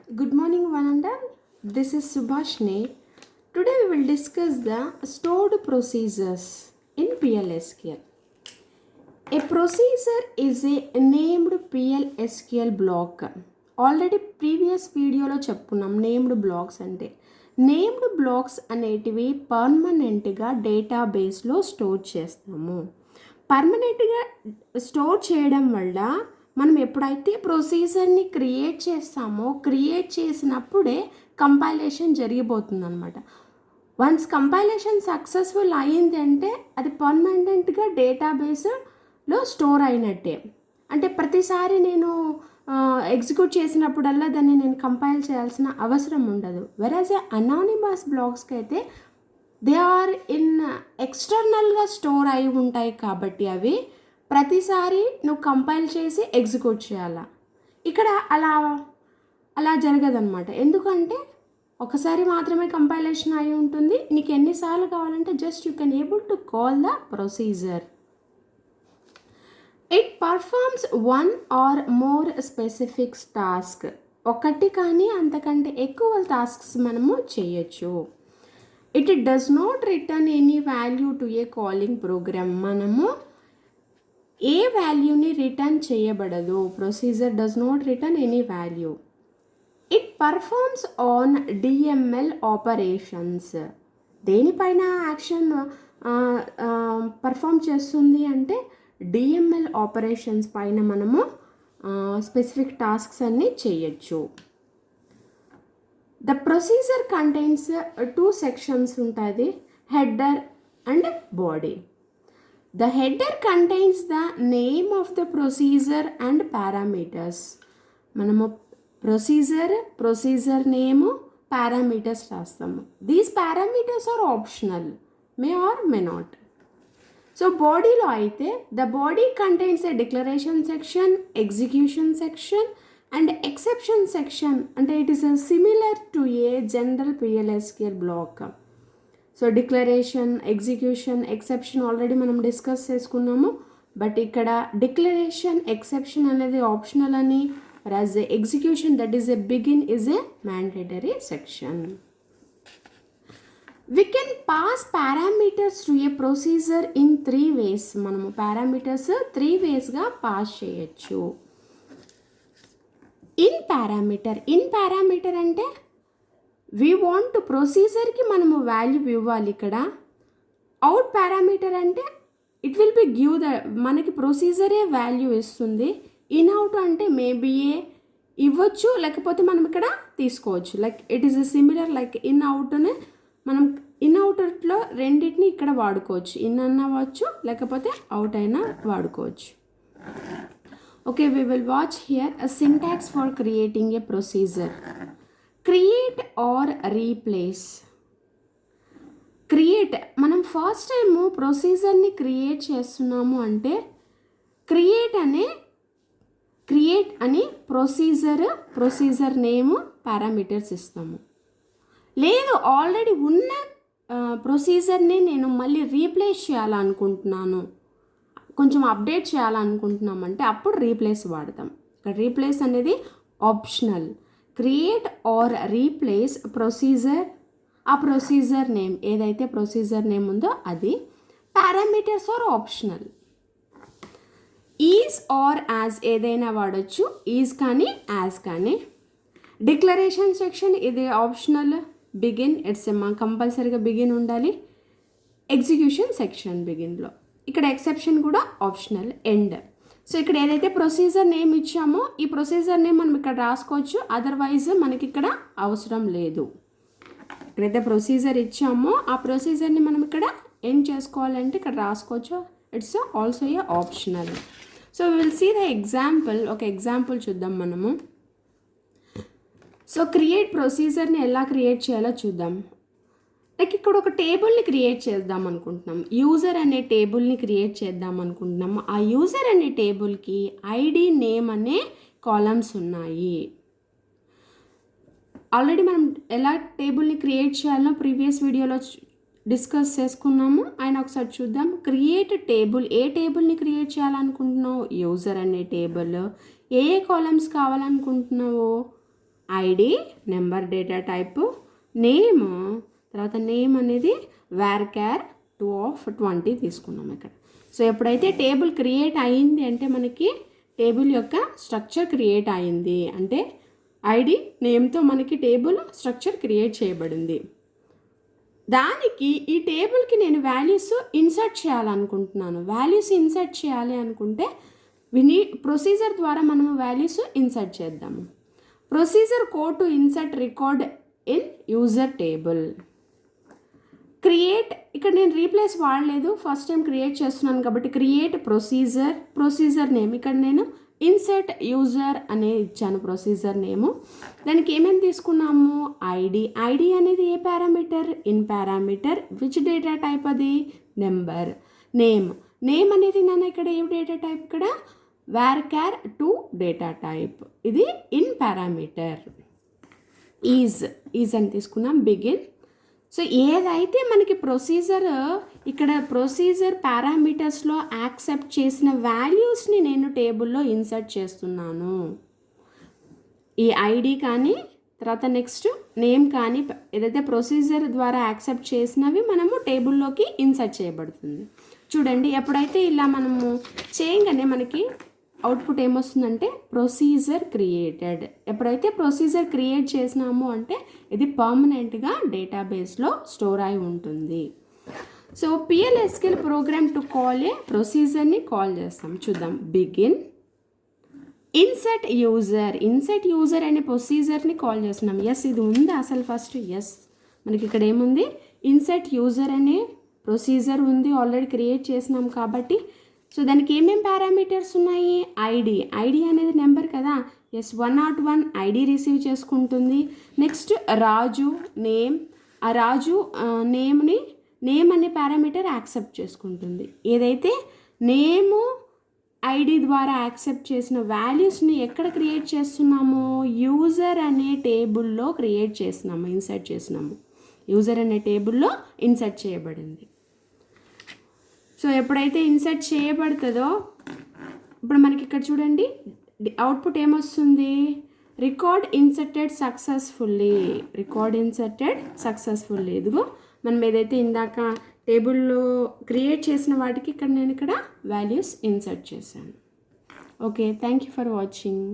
Good morning, one and all. This is Subhashni. Today we will discuss the stored procedures in PLSQL. A procedure is a named PLSQL block. Already previous వీడియోలో చెప్పుకున్నాం named blocks అంటే. Named blocks అనేటివి పర్మనెంట్గా డేటాబేస్లో store చేస్తాము. పర్మనెంట్గా store చేయడం వల్ల మనం ఎప్పుడైతే ప్రొసీజర్ని క్రియేట్ చేస్తామో క్రియేట్ చేసినప్పుడే కంపైలేషన్ జరిగిపోతుంది అనమాట. వన్స్ కంపైలేషన్ సక్సెస్ఫుల్ అయ్యింది అంటే అది పర్మనెంట్గా డేటాబేస్లో స్టోర్ అయినట్టే. అంటే ప్రతిసారి నేను ఎగ్జిక్యూట్ చేసినప్పుడల్లా దాన్ని నేను కంపైల్ చేయాల్సిన అవసరం ఉండదు. వెరాజ్ అనానిమస్ బ్లాగ్స్కి అయితే దే ఆర్ ఇన్ ఎక్స్టర్నల్గా స్టోర్ అయి ఉంటాయి కాబట్టి అవి ప్రతిసారి నువ్వు కంపైల్ చేసి ఎగ్జిక్యూట్ చేయాలా. ఇక్కడ అలా జరగదన్నమాట. ఎందుకంటే ఒకసారి మాత్రమే కంపైలేషన్ అయి ఉంటుంది. నీకు ఎన్నిసార్లు కావాలంటే just you can able to call the procedure. It performs one or more specific task. ఒకటి కానీ అంతకంటే ఎక్కువ టాస్క్స్ మనము చేయొచ్చు. It does not return any value to a calling program. మనము ఏ వాల్యూని రిటర్న్ చేయబడదు. Procedure does not return any value. It performs on DML operations. దేనిపైన యాక్షన్ పర్ఫామ్ చేస్తుంది అంటే డిఎంఎల్ ఆపరేషన్స్ పైన మనము స్పెసిఫిక్ టాస్క్స్ అన్నీ చేయొచ్చు. ద ప్రొసీజర్ కంటైన్స్ 2 సెక్షన్స్ ఉంటుంది, header and body. The header contains the name of the procedure and parameters. మనము procedure name parameters రాస్తాము. These parameters are optional, may or may not. So బాడీలో అయితే the body contains a declaration section, execution section and exception section. అంటే it is similar to a general PLSQL block. So declaration, execution, exception already మనం discuss చేసుకున్నాము. But ఇక్కడ declaration, exception అనేది optional అని, రాజ్ execution that is a begin is a mandatory section. We can pass parameters to a procedure in 3 ways. మనము పారామీటర్స్ 3 వేస్గా pass చేయొచ్చు. ఇన్ పారామీటర్ అంటే వీ వాంట్ ప్రొసీజర్కి మనము వాల్యూ ఇవ్వాలి. ఇక్కడ అవుట్ పారామీటర్ అంటే it will be give the మనకి ప్రొసీజరే వాల్యూ ఇస్తుంది. ఇన్ అవుట్ అంటే మేబీ ఇవ్వచ్చు, లేకపోతే మనం ఇక్కడ తీసుకోవచ్చు. Like it is similar like in అవుట్నే మనం ఇన్ అవుట్లో రెండింటిని ఇక్కడ వాడుకోవచ్చు. ఇన్ అన్న అవ్వచ్చు, లేకపోతే అవుట్ అయినా వాడుకోవచ్చు. Okay, we will watch here a syntax for creating a procedure. Create or replace. Create, మనం ఫస్ట్ టైము ప్రొసీజర్ని క్రియేట్ చేస్తున్నాము అంటే క్రియేట్ అని ప్రొసీజర్ నేము పారామీటర్స్ ఇస్తాము. లేదు ఆల్రెడీ ఉన్న ప్రొసీజర్ని నేను మళ్ళీ రీప్లేస్ చేయాలనుకుంటున్నాను, కొంచెం అప్డేట్ చేయాలనుకుంటున్నామంటే అప్పుడు రీప్లేస్ వాడతాం. ఇక్కడ రీప్లేస్ అనేది optional. Create or replace procedure, ఆ ప్రొసీజర్ నేమ్ ఏదైతే ప్రొసీజర్ నేమ్ ఉందో అది. Parameters are optional. Is or as ఏదైనా వాడచ్చు, ఈజ్ కానీ యాజ్ కానీ. డిక్లరేషన్ సెక్షన్ ఇది ఆప్షనల్. బిగిన్ ఇట్స్ కంపల్సరీగా బిగిన్ ఉండాలి. ఎగ్జిక్యూషన్ సెక్షన్ బిగిన్లో. ఇక్కడ ఎక్సెప్షన్ కూడా ఆప్షనల్. ఎండ్. సో ఇక్కడ ఏదైతే ప్రొసీజర్ నేమ్ ఇచ్చామో ఈ ప్రొసీజర్ నేమ్ మనం ఇక్కడ రాసుకోవచ్చు, అదర్వైజ్ మనకి ఇక్కడ అవసరం లేదు. ఎక్కడైతే ప్రొసీజర్ ఇచ్చామో ఆ ప్రొసీజర్ని మనం ఇక్కడ ఎండ్ చేసుకోవాలంటే ఇక్కడ రాసుకోవచ్చు. It's also a optional. So will see the example. ఒక ఎగ్జాంపుల్ చూద్దాం మనము. సో క్రియేట్ ప్రొసీజర్ని ఎలా క్రియేట్ చేయాలో చూద్దాం. లైక్ ఇక్కడ ఒక టేబుల్ని క్రియేట్ చేద్దాం అనుకుంటున్నాం. యూజర్ అనే టేబుల్ని క్రియేట్ చేద్దాం అనుకుంటున్నాం. ఆ యూజర్ అనే టేబుల్కి ఐడి, నేమ్ అనే కాలమ్స్ ఉన్నాయి. ఆల్రెడీ మనం ఎలా టేబుల్ని క్రియేట్ చేయాలో ప్రీవియస్ వీడియోలో డిస్కస్ చేసుకున్నాము. ఆయన ఒకసారి చూద్దాం. Create table. ఏ టేబుల్ని క్రియేట్ చేయాలనుకుంటున్నావు? యూజర్ అనే టేబుల్. ఏ కాలమ్స్ కావాలనుకుంటున్నావు? ID number data type, name, తర్వాత నేమ్ అనేది varchar 2 తీసుకున్నాం ఇక్కడ. సో ఎప్పుడైతే టేబుల్ క్రియేట్ అయింది అంటే మనకి టేబుల్ యొక్క స్ట్రక్చర్ క్రియేట్ అయింది అంటే ఐడి నేమ్తో మనకి టేబుల్ స్ట్రక్చర్ క్రియేట్ చేయబడింది. దానికి ఈ టేబుల్కి నేను వాల్యూస్ ఇన్సర్ట్ చేయాలనుకుంటున్నాను. వాల్యూస్ ఇన్సర్ట్ చేయాలి అనుకుంటే ప్రొసీజర్ ద్వారా మనము వాల్యూస్ ఇన్సర్ట్ చేద్దాము. Procedure code to insert record in user table. Create, ఇక్కడ నేను రీప్లేస్ వాడలేదు, ఫస్ట్ టైం క్రియేట్ చేస్తున్నాను కాబట్టి క్రియేట్ ప్రొసీజర్ నేమ్, ఇక్కడ నేను ఇన్సర్ట్ యూజర్ అనే ఇచ్చాను ప్రొసీజర్ నేము. దానికి ఏమేమి తీసుకున్నాము, ఐడి అనేది ఏ parameter, in parameter, which data type అది నెంబర్, నేమ్ అనేది నన్ను ఇక్కడ ఏ డేటా టైప్, ఇక్కడ varchar 2 డేటా టైప్, ఇది ఇన్ పారామీటర్. ఈజ్ అని తీసుకున్నాం, బిగిన్. సో ఏదైతే మనకి ఇక్కడ ప్రొసీజర్ పారామీటర్స్లో యాక్సెప్ట్ చేసిన వాల్యూస్ని నేను టేబుల్లో ఇన్సర్ట్ చేస్తున్నాను. ఈ ఐడి కానీ తర్వాత నెక్స్ట్ నేమ్ కానీ ఏదైతే ప్రొసీజర్ ద్వారా యాక్సెప్ట్ చేసినవి మనము టేబుల్లోకి ఇన్సర్ట్ చేయబడుతుంది. చూడండి, ఎప్పుడైతే ఇలా మనము చేయగానే మనకి అవుట్పుట్ ఏమొస్తుందంటే ప్రొసీజర్ క్రియేటెడ్. ఎప్పుడైతే ప్రొసీజర్ క్రియేట్ చేసినాము అంటే ఇది పర్మనెంట్గా డేటాబేస్లో స్టోర్ అయి ఉంటుంది. So PL/SQL program to call a ప్రొసీజర్ని కాల్ చేస్తాం. చూద్దాం, బిగిన్ ఇన్సర్ట్ యూజర్ అనే ప్రొసీజర్ని కాల్ చేస్తున్నాం. ఎస్, ఇది ఉంది అసలు ఫస్ట్. ఎస్, మనకి ఇక్కడ ఏముంది, ఇన్సర్ట్ యూజర్ అనే ప్రొసీజర్ ఉంది, ఆల్రెడీ క్రియేట్ చేసినాం కాబట్టి. సో దానికి ఏమేమి పారామీటర్స్ ఉన్నాయి, ఐడి అనేది నెంబర్ కదా. ఎస్, 101 ఐడి రిసీవ్ చేసుకుంటుంది. నెక్స్ట్ రాజు నేమ్, ఆ రాజు నేమ్ అనే పారామీటర్ యాక్సెప్ట్ చేసుకుంటుంది. ఏదైతే నేము ఐడి ద్వారా యాక్సెప్ట్ చేసిన వాల్యూస్ని ఎక్కడ క్రియేట్ చేస్తున్నామో యూజర్ అనే టేబుల్లో క్రియేట్ చేసినాము, ఇన్సర్ట్ చేసినాము. యూజర్ అనే టేబుల్లో ఇన్సర్ట్ చేయబడింది. సో ఎప్పుడైతే ఇన్సర్ట్ చేయబడుతుందో ఇప్పుడు మనకి ఇక్కడ చూడండి అవుట్పుట్ ఏమొస్తుంది, రికార్డ్ ఇన్సర్టెడ్ సక్సెస్ఫుల్లీ. ఇదిగో మనం ఏదైతే ఇందాక టేబుల్లో క్రియేట్ చేసిన వాటికి నేను ఇక్కడ వాల్యూస్ ఇన్సర్ట్ చేశాను. Okay, thank you for watching.